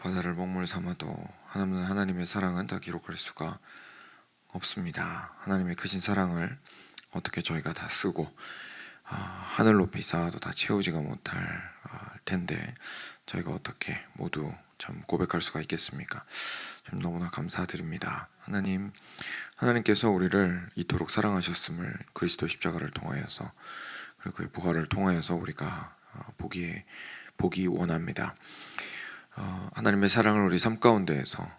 바다를 먹물 삼아도 하나님은 하나님의 사랑은 다 기록할 수가 없습니다. 하나님의 크신 사랑을 어떻게 저희가 다 쓰고 하늘 높이 쌓아도 다 채우지가 못할 텐데 저희가 어떻게 모두 참 고백할 수가 있겠습니까? 참 너무나 감사드립니다. 하나님께서 우리를 이토록 사랑하셨음을 그리스도 십자가를 통하여서 그리고 그의 부활을 통하여서 우리가 보기 원합니다. 하나님의 사랑을 우리 삶 가운데에서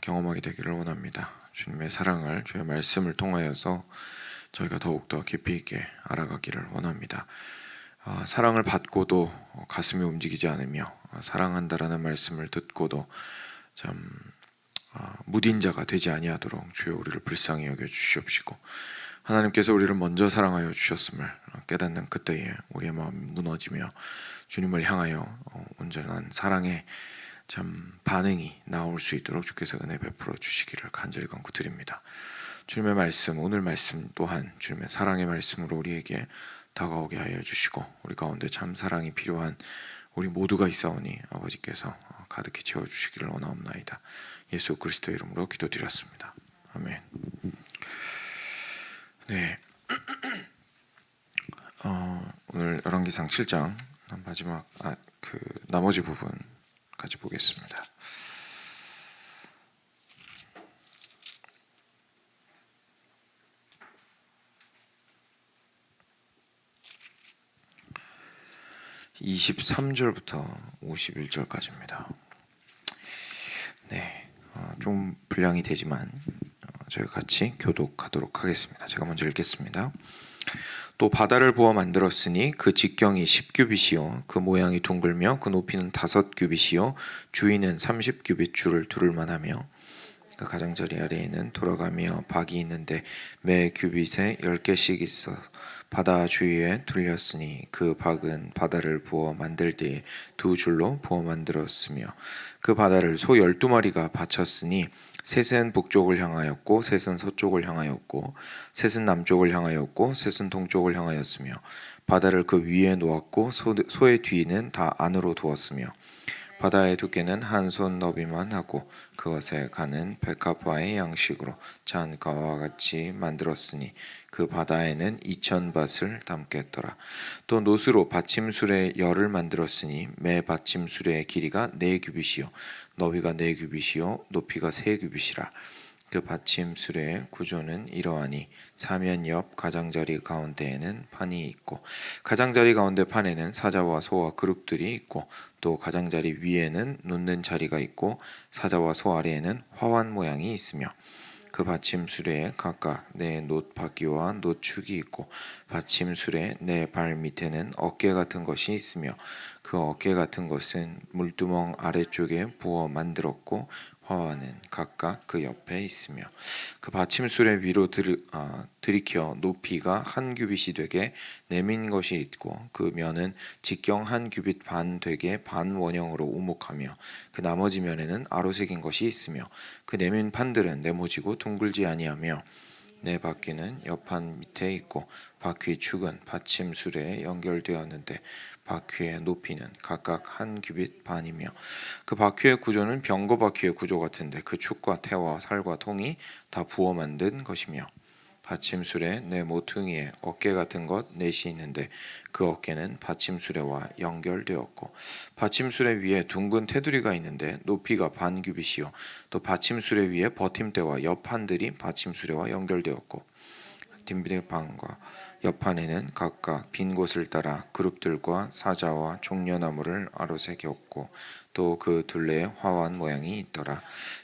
경험하게 되기를 원합니다. 주님의 사랑을 주의 말씀을 통하여서 저희가 더욱더 깊이 있게 알아가기를 원합니다. 사랑을 받고도 가슴이 움직이지 않으며 사랑한다라는 말씀을 듣고도 참 무딘 자가 되지 아니하도록 주여 우리를 불쌍히 여겨 주시옵시고 하나님께서 우리를 먼저 사랑하여 주셨음을 깨닫는 그때에 우리의 마음이 무너지며 주님을 향하여 온전한 사랑의 참 반응이 나올 수 있도록 주께서 은혜 베풀어 주시기를 간절히 간구드립니다. 주님의 말씀, 오늘 말씀 또한 주님의 사랑의 말씀으로 우리에게 다가오게 하여 주시고 우리 가운데 참 사랑이 필요한 우리 모두가 있사오니 아버지께서 가득히 채워주시기를 원하옵나이다. 예수 그리스도의 이름으로 기도드렸습니다. 아멘. 네, 오늘 열왕기상 7장 마지막 나머지 부분 같이 보겠습니다. (23절부터) (51절까지입니다) 네, 좀 분량이 되지만 저희 같이 교독하도록 하겠습니다. 제가 먼저 읽겠습니다. 또 바다를 부어 만들었으니 그 직경이 10규빗이요 그 모양이 둥글며 그 높이는 5규빗이요 주위는 30규빗 줄을 두를 만하며 그 가장자리 아래에는 돌아가며 박이 있는데 매 규빗에 10개씩 있어 바다 주위에 둘렸으니 그 박은 바다를 부어 만들 때에 2줄로 부어 만들었으며 그 바다를 소 12마리가 바쳤으니 셋은 북쪽을 향하였고 셋은 서쪽을 향하였고 셋은 남쪽을 향하였고 셋은 동쪽을 향하였으며 바다를 그 위에 놓았고 소의 뒤는 다 안으로 두었으며 바다의 두께는 한 손 너비만 하고 그것에 가는 백합화의 양식으로 잔가와 같이 만들었으니 그 바다에는 2000밭을 담겠더라. 또 노수로 받침술의 열을 만들었으니 매 받침술의 길이가 4규빗이요 너비가 4규빗이요 높이가 3규빗이라. 그 받침술의 구조는 이러하니 사면 옆 가장자리 가운데에는 판이 있고 가장자리 가운데 판에는 사자와 소와 그룹들이 있고 또 가장자리 위에는 놓는 자리가 있고 사자와 소 아래에는 화환 모양이 있으며 그 받침술에 각각 4놋 바퀴와 놋축이 있고 받침술의 4발 밑에는 어깨 같은 것이 있으며 그 어깨 같은 것은 물두멍 아래쪽에 부어 만들었고 화환은 각각 그 옆에 있으며 그 받침술의 위로 들이켜 높이가 1규빗이 되게 내민 것이 있고 그 면은 직경 1규빗 반 되게 반원형으로 우목하며 그 나머지 면에는 아로새긴 것이 있으며 그 내민 판들은 네모지고 둥글지 아니하며 네 바퀴는 옆판 밑에 있고 바퀴 축은 받침술에 연결되었는데 바퀴의 높이는 각각 1규빗 반이며 그 바퀴의 구조는 병거 바퀴의 구조 같은데 그 축과 태와 살과 통이 다 부어 만든 것이며 받침술에 네 모퉁이에 어깨 같은 것 넷이 있는데 그 어깨는 받침술에와 연결되었고 받침술에 위에 둥근 테두리가 있는데 높이가 반 규빗이요 또 받침술에 위에 버팀대와 옆판들이 받침술에와 연결되었고 뒷판과 옆판에는 각각 빈 곳을 따라 그룹들과 사자와 종려나무를 아로새겼고 또 그 둘레에 화환 모양이 있더라.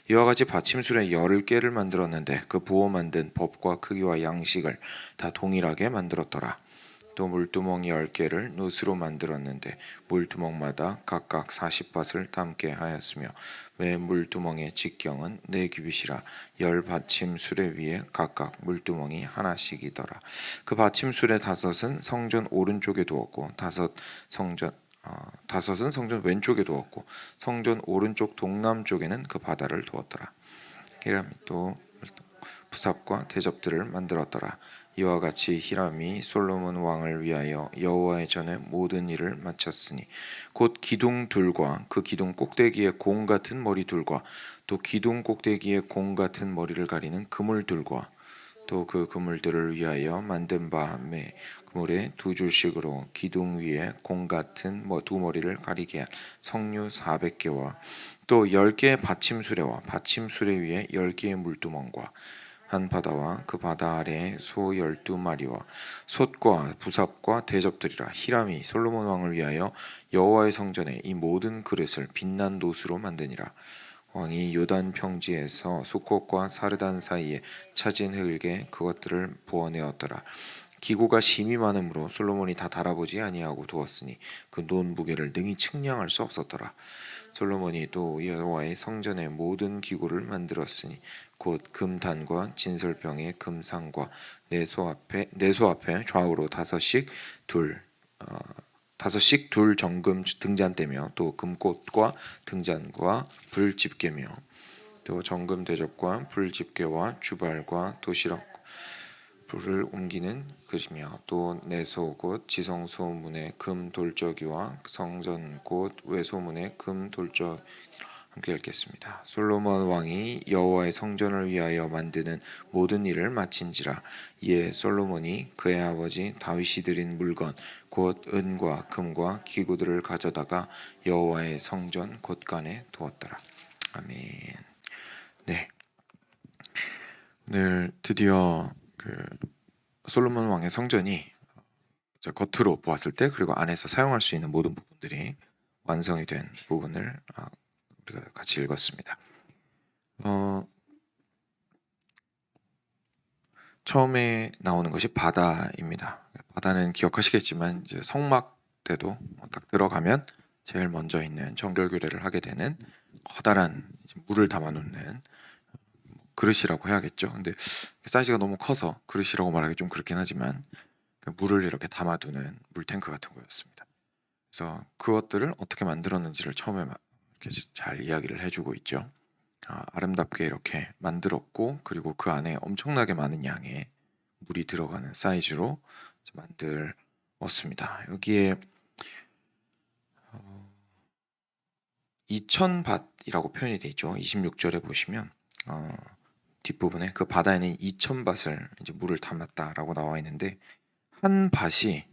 이와 같이 받침술에 10개를 만들었는데 그 부어 만든 법과 크기와 양식을 다 동일하게 만들었더라. 또 물두멍 10개를 놋으로 만들었는데 물두멍마다 각각 40밭을 담게 하였으며 매 물두멍의 직경은 4규빗이라 10받침술에 위에 각각 물두멍이 하나씩이더라. 그 받침술의 5은 성전 오른쪽에 두었고 5은 성전 왼쪽에 두었고 성전 오른쪽 동남쪽에는 그 바다를 두었더라. 이라미 또 부삽과 대접들을 만들었더라. 이와 같이 히람이 솔로몬 왕을 위하여 여호와의 전에 모든 일을 마쳤으니 곧 기둥 둘과 그 기둥 꼭대기에 공 같은 머리 둘과 또 기둥 꼭대기에 공 같은 머리를 가리는 그물 둘과 또 그 그물들을 위하여 만든 바함에 그물에 두 줄씩으로 기둥 위에 공 같은 두 머리를 가리게 한 석류 400개와 또 10개의 받침수레와 받침수레 위에 10개의 물두멍과 한 바다와 그 바다 아래에 소 12마리와 솥과 부삽과 대접들이라. 히람이 솔로몬 왕을 위하여 여호와의 성전에 이 모든 그릇을 빛난 놋으로 만드니라. 왕이 요단 평지에서 수콧과 사르단 사이에 차진 흙에 그것들을 부어내었더라. 기구가 심이 많으므로 솔로몬이 다 달아보지 아니하고 두었으니 그 논 무게를 능히 측량할 수 없었더라. 솔로몬이 또 여호와의 성전의 모든 기구를 만들었으니 곧 금단과 진설병의 금상과 내소 앞에 좌우로 다섯씩 둘 정금 등잔대며 또 금꽃과 등잔과 불집게며 또 정금 대접과 불집게와 주발과 도시락 불을 옮기는 그릇이며 또 내소곧 지성소문의 금 돌저기와 성전곧 외소문의 금 돌저기 함께 읽겠습니다. 솔로몬 왕이 여호와의 성전을 위하여 만드는 모든 일을 마친지라. 이에 솔로몬이 그의 아버지 다윗이 드린 물건 곧 은과 금과 기구들을 가져다가 여호와의 성전 곳간에 두었더라. 아멘. 네, 오늘 드디어 솔로몬 왕의 성전이 겉으로 보았을 때 그리고 안에서 사용할 수 있는 모든 부분들이 완성이 된 부분을 우리가 같이 읽었습니다. 처음에 나오는 것이 바다입니다. 바다는 기억하시겠지만 이제 성막 때도 딱 들어가면 제일 먼저 있는 정결교례를 하게 되는 커다란 물을 담아놓는 그릇이라고 해야겠죠. 근데 사이즈가 너무 커서 그릇이라고 말하기 좀 그렇긴 하지만 물을 이렇게 담아두는 물탱크 같은 거였습니다. 그래서 그것들을 어떻게 만들었는지를 처음에 이렇게 잘 이야기를 해주고 있죠. 아름답게 이렇게 만들었고 그리고 그 안에 엄청나게 많은 양의 물이 들어가는 사이즈로 만들었습니다. 여기에 2000밭이라고 표현이 되어 있죠. 26절에 보시면 뒷부분에 그 바다에는 2000밭을 이제 물을 담았다라고 나와 있는데 한 밭이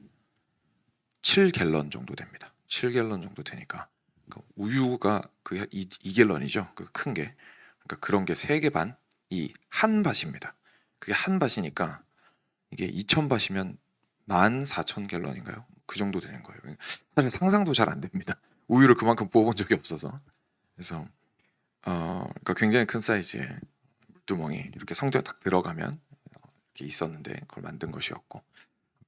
7갤런 정도 됩니다. 7갤런 정도 되니까 우유가 그게 2갤런이죠. 그 큰 게. 그러니까 그런 게 3개 반이 한 밭입니다. 그게 한 밭이니까 이게 2000밭이면 14,000갤런인가요? 그 정도 되는 거예요. 사실 상상도 잘 안 됩니다. 우유를 그만큼 부어본 적이 없어서. 그래서 그러니까 굉장히 큰 사이즈의 물두멍이 이렇게 성전에 딱 들어가면 이렇게 있었는데 그걸 만든 것이었고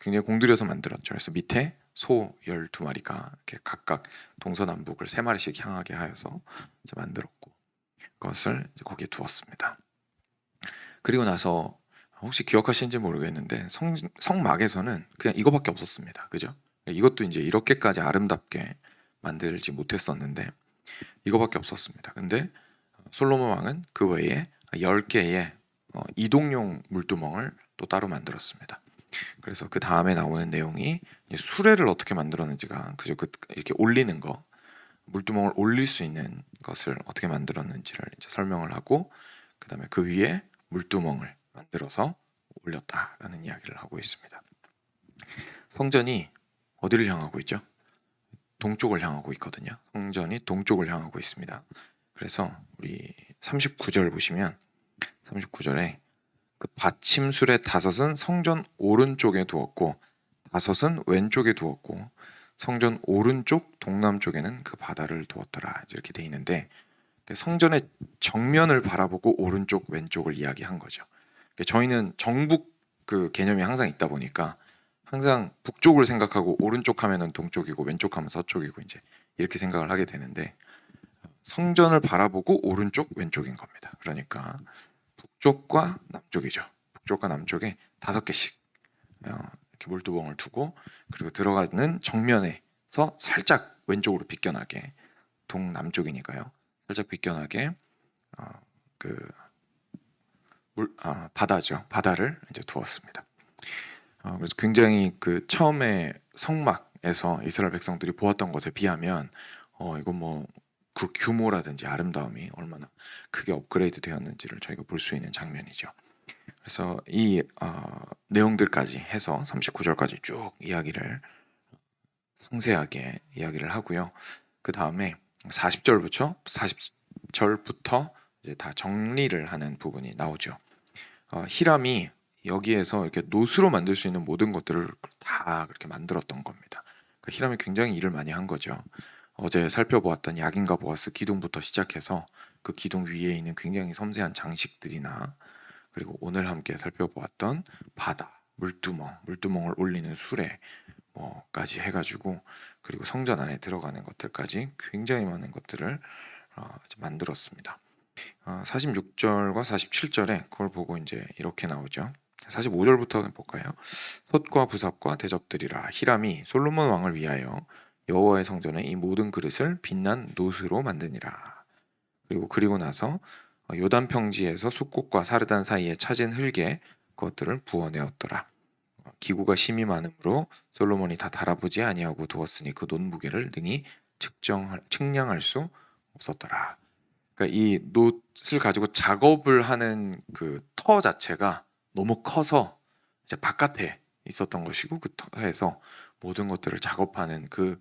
굉장히 공들여서 만들었죠. 그래서 밑에 소 12마리가 이렇게 각각 동서남북을 3마리씩 향하게 하여서 이제 만들었고 그것을 이제 거기에 두었습니다. 그리고 나서 혹시 기억하시는지 모르겠는데 성막에서는 그냥 이거밖에 없었습니다. 그죠? 이것도 이제 이렇게까지 아름답게 만들지 못했었는데 이거밖에 없었습니다. 근데 솔로몬 왕은 그 외에 10개의 이동용 물두멍을 또 따로 만들었습니다. 그래서 그 다음에 나오는 내용이 수레를 어떻게 만들었는지가 그죠? 이렇게 올리는 거 물두멍을 올릴 수 있는 것을 어떻게 만들었는지를 이제 설명을 하고 그 다음에 그 위에 물두멍을 만들어서 올렸다라는 이야기를 하고 있습니다. 성전이 어디를 향하고 있죠? 동쪽을 향하고 있거든요. 성전이 동쪽을 향하고 있습니다. 그래서 우리 39절 보시면 39절에 그 받침술의 5은 성전 오른쪽에 두었고 5은 왼쪽에 두었고 성전 오른쪽 동남쪽에는 그 바다를 두었더라. 이렇게 돼 있는데 성전의 정면을 바라보고 오른쪽 왼쪽을 이야기한 거죠. 저희는 정북 그 개념이 항상 있다 보니까 항상 북쪽을 생각하고 오른쪽 하면은 동쪽이고 왼쪽 하면 서쪽이고 이제 이렇게 생각을 하게 되는데 성전을 바라보고 오른쪽 왼쪽인 겁니다. 그러니까 북쪽과 남쪽이죠. 북쪽과 남쪽에 5개씩 이렇게 물두멍을 두고 그리고 들어가는 정면에서 살짝 왼쪽으로 비껴나게 동남쪽이니까요. 살짝 비껴나게 바다죠. 바다를 이제 두었습니다. 그래서 굉장히 그 처음에 성막에서 이스라엘 백성들이 보았던 것에 비하면 이건 뭐 그 규모라든지 아름다움이 얼마나 크게 업그레이드 되었는지를 저희가 볼 수 있는 장면이죠. 그래서 이 내용들까지 해서 39절까지 쭉 이야기를 상세하게 이야기를 하고요. 그 다음에 40절부터 이제 다 정리를 하는 부분이 나오죠. 히람이 여기에서 이렇게 노수로 만들 수 있는 모든 것들을 다 그렇게 만들었던 겁니다. 그러니까 히람이 굉장히 일을 많이 한 거죠. 어제 살펴보았던 야긴과 보아스 기둥부터 시작해서 그 기둥 위에 있는 굉장히 섬세한 장식들이나 그리고 오늘 함께 살펴보았던 바다, 물두멍을 올리는 수레 뭐까지 해가지고 그리고 성전 안에 들어가는 것들까지 굉장히 많은 것들을 만들었습니다. 46절과 47절에 그걸 보고 이제 이렇게 나오죠. 45절부터 볼까요? 솥과 부삽과 대접들이라 히람이 솔로몬 왕을 위하여 여호와의 성전에 이 모든 그릇을 빛난 노스로 만드니라. 그리고 나서 요단 평지에서 숫꽃과 사르단 사이에 차진 흙에 그것들을 부어내었더라. 기구가 심이 많으므로 솔로몬이 다 달아보지 아니하고 두었으니 그 논 무게를 능히 측량할 수 없었더라. 그러니까 이 놋을 가지고 작업을 하는 그 터 자체가 너무 커서 이제 바깥에 있었던 것이고 그 터에서 모든 것들을 작업하는 그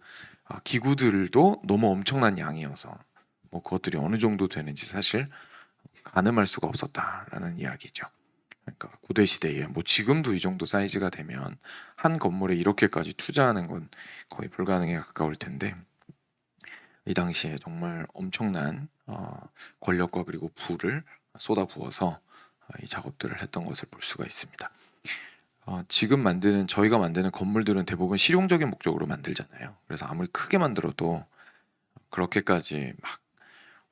기구들도 너무 엄청난 양이어서 뭐 그것들이 어느 정도 되는지 사실 가늠할 수가 없었다라는 이야기죠. 그러니까 고대 시대에 뭐 지금도 이 정도 사이즈가 되면 한 건물에 이렇게까지 투자하는 건 거의 불가능에 가까울 텐데 이 당시에 정말 엄청난 권력과 그리고 부를 쏟아부어서 이 작업들을 했던 것을 볼 수가 있습니다. 지금 저희가 만드는 건물들은 대부분 실용적인 목적으로 만들잖아요. 그래서 아무리 크게 만들어도 그렇게까지 막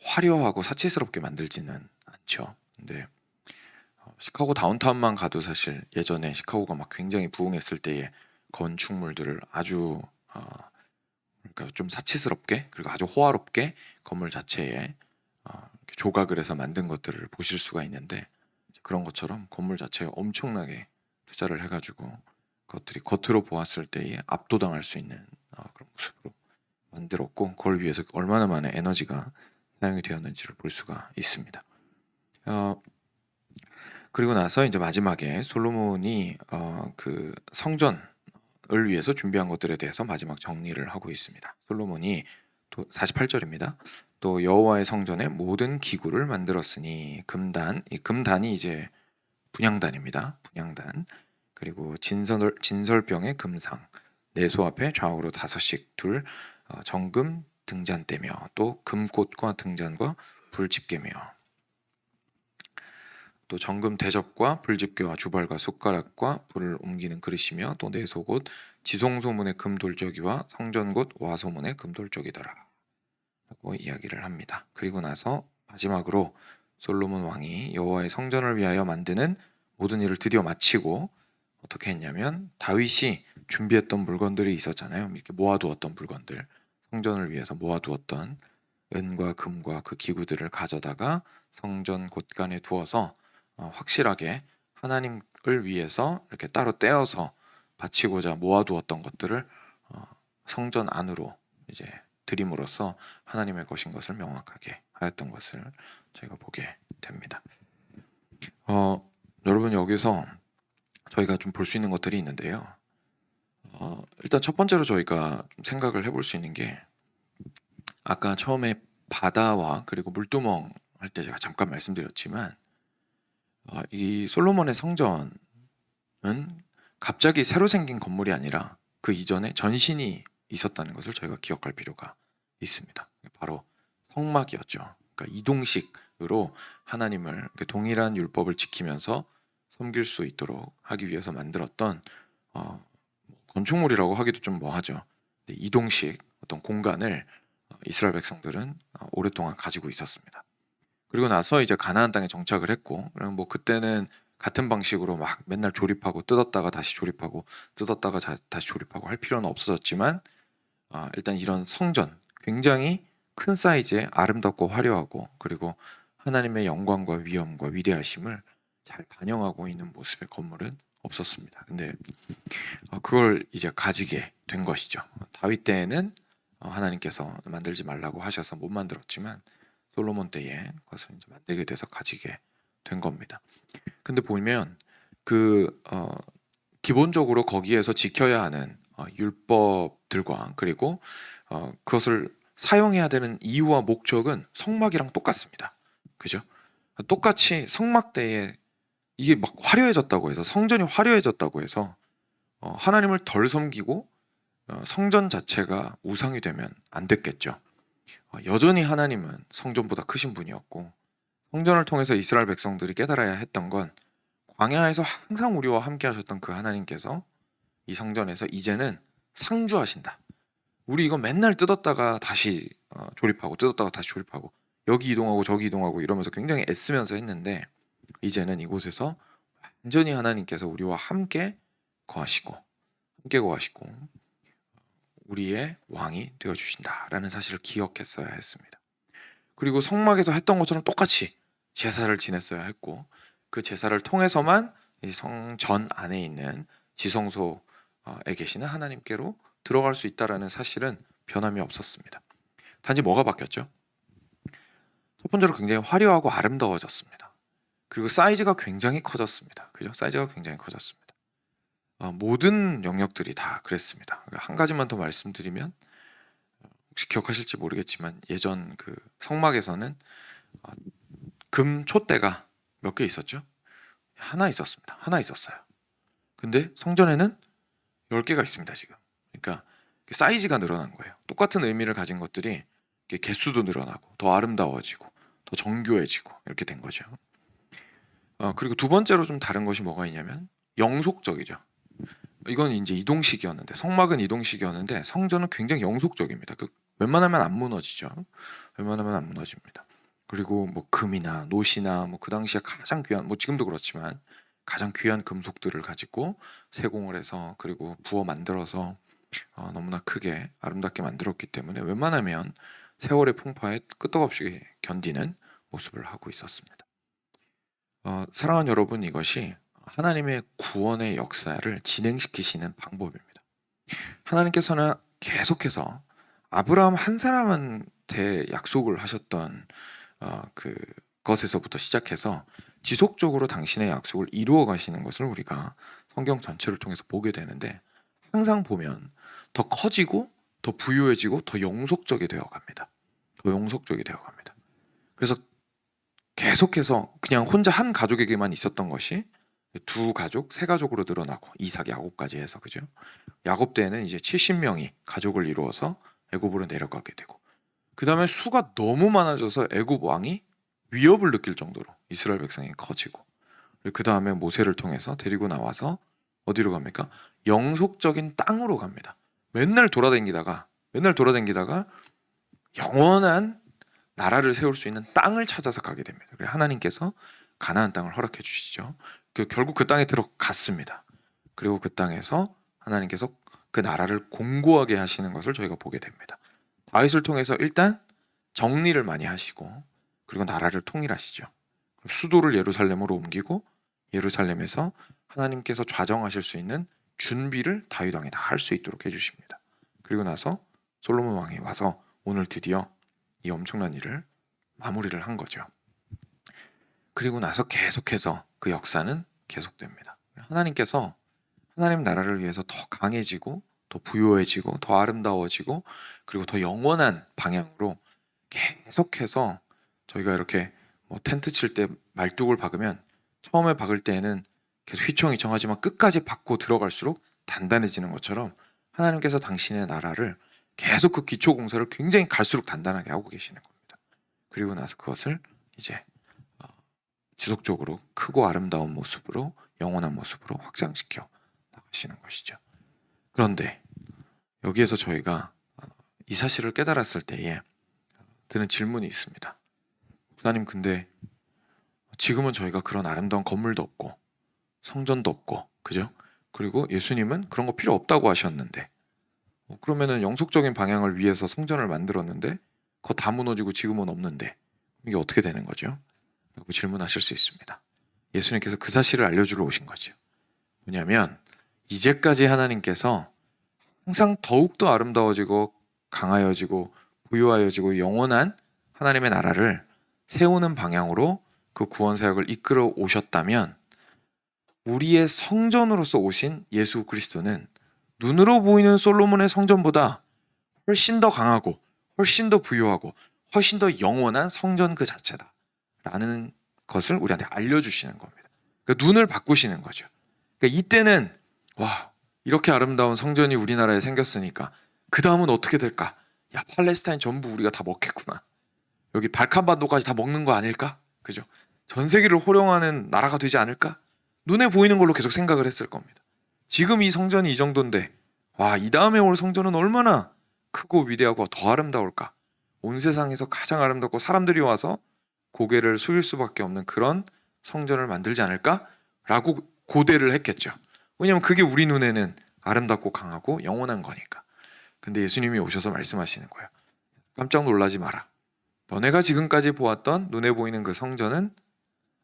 화려하고 사치스럽게 만들지는 않죠. 근데 시카고 다운타운만 가도 사실 예전에 시카고가 막 굉장히 부흥했을 때의 건축물들을 아주 그러니까 좀 사치스럽게 그리고 아주 호화롭게 건물 자체에 조각을 해서 만든 것들을 보실 수가 있는데 그런 것처럼 건물 자체에 엄청나게 투자를 해가지고 그것들이 겉으로 보았을 때에 압도당할 수 있는 그런 모습으로 만들었고 그걸 위해서 얼마나 많은 에너지가 사용이 되었는지를 볼 수가 있습니다. 그리고 나서 이제 마지막에 솔로몬이 그 성전을 위해서 준비한 것들에 대해서 마지막 정리를 하고 있습니다. 솔로몬이 48절입니다. 또 여호와의 성전에 모든 기구를 만들었으니 이 금단이 이제 분향단입니다. 분향단. 그리고 진설병의 금상, 내소 앞에 좌우로 5씩 둘 정금 등잔대며 또 금꽃과 등잔과 불집게며 또 정금 대접과 불집게와 주발과 숟가락과 불을 옮기는 그릇이며 또 내소곧 지송소문의 금돌적이와 성전곧 와소문의 금돌적이더라 라고 이야기를 합니다. 그리고 나서 마지막으로 솔로몬 왕이 여호와의 성전을 위하여 만드는 모든 일을 드디어 마치고 어떻게 했냐면 다윗이 준비했던 물건들이 있었잖아요. 이렇게 모아두었던 물건들, 성전을 위해서 모아두었던 은과 금과 그 기구들을 가져다가 성전 곳간에 두어서 확실하게 하나님을 위해서 이렇게 따로 떼어서 바치고자 모아두었던 것들을 성전 안으로 이제 드림으로써 하나님의 것인 것을 명확하게 하였던 것을 저희가 보게 됩니다. 여러분 여기서 저희가 좀 볼 수 있는 것들이 있는데요. 일단 첫 번째로 저희가 좀 생각을 해볼 수 있는 게 아까 처음에 바다와 그리고 물두멍 할 때 제가 잠깐 말씀드렸지만 이 솔로몬의 성전은 갑자기 새로 생긴 건물이 아니라 그 이전에 전신이 있었다는 것을 저희가 기억할 필요가 있습니다. 바로 성막이었죠. 그러니까 이동식으로 하나님을 동일한 율법을 지키면서 섬길 수 있도록 하기 위해서 만들었던 건축물이라고 하기도 좀 뭐하죠. 이동식 어떤 공간을 이스라엘 백성들은 오랫동안 가지고 있었습니다. 그리고 나서 이제 가나안 땅에 정착을 했고, 그럼 뭐 그때는 같은 방식으로 막 맨날 조립하고 뜯었다가 다시 조립하고 뜯었다가 다시 조립하고 할 필요는 없어졌지만 일단 이런 성전 굉장히 큰 사이즈에 아름답고 화려하고 그리고 하나님의 영광과 위엄과 위대하심을 잘 반영하고 있는 모습의 건물은 없었습니다. 근데 그걸 이제 가지게 된 것이죠. 다윗 때에는 하나님께서 만들지 말라고 하셔서 못 만들었지만 솔로몬 때에 그것을 이제 만들게 돼서 가지게 된 겁니다. 근데 보면 기본적으로 거기에서 지켜야 하는 율법들과 그리고 그것을 사용해야 되는 이유와 목적은 성막이랑 똑같습니다. 그죠? 똑같이 성막 때에 이게 막 화려해졌다고 해서 성전이 화려해졌다고 해서 하나님을 덜 섬기고 성전 자체가 우상이 되면 안 됐겠죠. 여전히 하나님은 성전보다 크신 분이었고 성전을 통해서 이스라엘 백성들이 깨달아야 했던 건 광야에서 항상 우리와 함께 하셨던 그 하나님께서 이 성전에서 이제는 상주하신다. 우리 이거 맨날 뜯었다가 다시 조립하고 뜯었다가 다시 조립하고 여기 이동하고 저기 이동하고 이러면서 굉장히 애쓰면서 했는데 이제는 이곳에서 완전히 하나님께서 우리와 함께 거하시고 우리의 왕이 되어주신다라는 사실을 기억했어야 했습니다. 그리고 성막에서 했던 것처럼 똑같이 제사를 지냈어야 했고 그 제사를 통해서만 이 성전 안에 있는 지성소에 계시는 하나님께로 들어갈 수 있다라는 사실은 변함이 없었습니다. 단지 뭐가 바뀌었죠? 첫 번째로 굉장히 화려하고 아름다워졌습니다. 그리고 사이즈가 굉장히 커졌습니다. 그죠? 사이즈가 굉장히 커졌습니다. 모든 영역들이 다 그랬습니다. 한 가지만 더 말씀드리면 혹시 기억하실지 모르겠지만 예전 그 성막에서는 금 촛대가 몇 개 있었죠? 하나 있었습니다. 하나 있었어요. 근데 성전에는 10개가 있습니다, 지금. 그러니까 사이즈가 늘어난 거예요. 똑같은 의미를 가진 것들이 개수도 늘어나고 더 아름다워지고 더 정교해지고 이렇게 된 거죠. 그리고 두 번째로 좀 다른 것이 뭐가 있냐면 영속적이죠. 이건 이제 이동식이었는데 성막은 이동식이었는데 성전은 굉장히 영속적입니다. 웬만하면 안 무너지죠. 웬만하면 안 무너집니다. 그리고 뭐 금이나 노시나 뭐 그 당시에 가장 귀한 뭐 지금도 그렇지만 가장 귀한 금속들을 가지고 세공을 해서 그리고 부어 만들어서 너무나 크게 아름답게 만들었기 때문에 웬만하면 세월의 풍파에 끄떡없이 견디는 모습을 하고 있었습니다. 사랑하는 여러분, 이것이 하나님의 구원의 역사를 진행시키시는 방법입니다. 하나님께서는 계속해서 아브라함 한 사람한테 약속을 하셨던 그것에서부터 시작해서 지속적으로 당신의 약속을 이루어 가시는 것을 우리가 성경 전체를 통해서 보게 되는데 항상 보면 더 커지고 더 부유해지고 더 영속적이 되어 갑니다. 더 영속적이 되어 갑니다. 그래서 계속해서 그냥 혼자 한 가족에게만 있었던 것이 두 가족, 세 가족으로 늘어나고 이삭, 야곱까지 해서 그죠? 야곱 때에는 이제 70명이 가족을 이루어서 애굽으로 내려가게 되고 그 다음에 수가 너무 많아져서 애굽 왕이 위협을 느낄 정도로 이스라엘 백성이 커지고 그 다음에 모세를 통해서 데리고 나와서 어디로 갑니까? 영속적인 땅으로 갑니다. 맨날 돌아다니다가 영원한 나라를 세울 수 있는 땅을 찾아서 가게 됩니다. 그래서 하나님께서 가나안 땅을 허락해 주시죠. 결국 그 땅에 들어갔습니다. 그리고 그 땅에서 하나님께서 그 나라를 공고하게 하시는 것을 저희가 보게 됩니다. 다윗을 통해서 일단 정리를 많이 하시고 그리고 나라를 통일하시죠. 수도를 예루살렘으로 옮기고 예루살렘에서 하나님께서 좌정하실 수 있는 준비를 다윗 왕이 다 할 수 있도록 해주십니다. 그리고 나서 솔로몬 왕이 와서 오늘 드디어 이 엄청난 일을 마무리를 한 거죠. 그리고 나서 계속해서 그 역사는 계속됩니다. 하나님께서 하나님 나라를 위해서 더 강해지고 더 부유해지고 더 아름다워지고 그리고 더 영원한 방향으로 계속해서 저희가 이렇게 뭐 텐트 칠 때 말뚝을 박으면 처음에 박을 때에는 계속 휘청휘청하지만 끝까지 박고 들어갈수록 단단해지는 것처럼 하나님께서 당신의 나라를 계속 그 기초 공사를 굉장히 갈수록 단단하게 하고 계시는 겁니다. 그리고 나서 그것을 이제 지속적으로 크고 아름다운 모습으로 영원한 모습으로 확장시켜 나가시는 것이죠. 그런데 여기에서 저희가 이 사실을 깨달았을 때에 드는 질문이 있습니다. 목사님, 근데 지금은 저희가 그런 아름다운 건물도 없고 성전도 없고 그죠? 그리고 예수님은 그런 거 필요 없다고 하셨는데 그러면은 영속적인 방향을 위해서 성전을 만들었는데 그거 다 무너지고 지금은 없는데 이게 어떻게 되는 거죠? 라고 질문하실 수 있습니다. 예수님께서 그 사실을 알려주러 오신 거죠. 뭐냐면 이제까지 하나님께서 항상 더욱더 아름다워지고 강하여지고 부유하여지고 영원한 하나님의 나라를 세우는 방향으로 그 구원 사역을 이끌어 오셨다면 우리의 성전으로서 오신 예수 그리스도는 눈으로 보이는 솔로몬의 성전보다 훨씬 더 강하고 훨씬 더 부유하고 훨씬 더 영원한 성전 그 자체다 라는 것을 우리한테 알려주시는 겁니다. 그러니까 눈을 바꾸시는 거죠. 그러니까 이때는 와, 이렇게 아름다운 성전이 우리나라에 생겼으니까 그 다음은 어떻게 될까? 야, 팔레스타인 전부 우리가 다 먹겠구나. 여기 발칸반도까지 다 먹는 거 아닐까? 그죠? 전 세계를 호령하는 나라가 되지 않을까? 눈에 보이는 걸로 계속 생각을 했을 겁니다. 지금 이 성전이 이 정도인데 와, 이 다음에 올 성전은 얼마나 크고 위대하고 더 아름다울까? 온 세상에서 가장 아름답고 사람들이 와서 고개를 숙일 수밖에 없는 그런 성전을 만들지 않을까? 라고 고대를 했겠죠. 왜냐하면 그게 우리 눈에는 아름답고 강하고 영원한 거니까. 근데 예수님이 오셔서 말씀하시는 거예요. 깜짝 놀라지 마라. 너네가 지금까지 보았던 눈에 보이는 그 성전은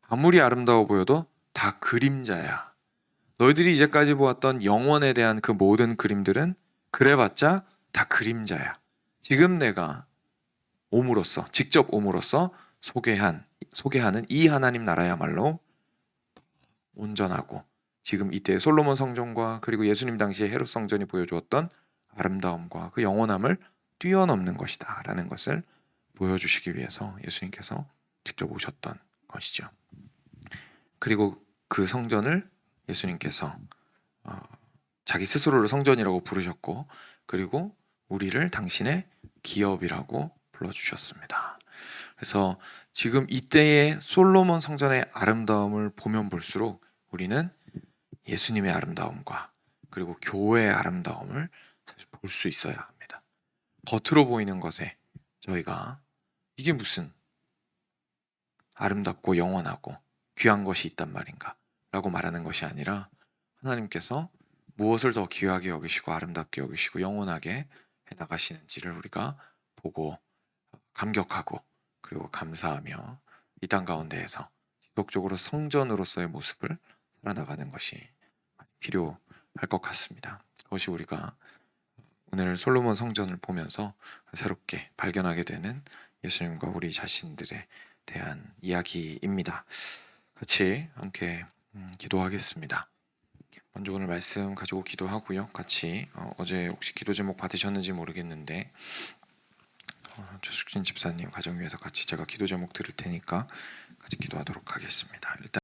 아무리 아름다워 보여도 다 그림자야. 너희들이 이제까지 보았던 영원에 대한 그 모든 그림들은 그래봤자 다 그림자야. 지금 내가 옴으로써, 직접 옴으로써 소개하는 이 하나님 나라야말로 온전하고 지금 이때 솔로몬 성전과 그리고 예수님 당시의 헤롯 성전이 보여주었던 아름다움과 그 영원함을 뛰어넘는 것이다 라는 것을 보여주시기 위해서 예수님께서 직접 오셨던 것이죠. 그리고 그 성전을 예수님께서 자기 스스로를 성전이라고 부르셨고 그리고 우리를 당신의 기업이라고 불러주셨습니다. 그래서 지금 이때의 솔로몬 성전의 아름다움을 보면 볼수록 우리는 예수님의 아름다움과 그리고 교회의 아름다움을 사실 볼 수 있어야 합니다. 겉으로 보이는 것에 저희가 이게 무슨 아름답고 영원하고 귀한 것이 있단 말인가 라고 말하는 것이 아니라 하나님께서 무엇을 더 귀하게 여기시고 아름답게 여기시고 영원하게 해나가시는지를 우리가 보고 감격하고 그리고 감사하며 이 땅 가운데에서 지속적으로 성전으로서의 모습을 살아나가는 것이 필요할 것 같습니다. 그것이 우리가 오늘 솔로몬 성전을 보면서 새롭게 발견하게 되는 예수님과 우리 자신들에 대한 이야기입니다. 같이 함께 기도하겠습니다. 먼저 오늘 말씀 가지고 기도하고요. 같이 어제 혹시 기도 제목 받으셨는지 모르겠는데 조숙진 집사님 가정 위해서 같이 제가 기도 제목 드릴 테니까 같이 기도하도록 하겠습니다. 일단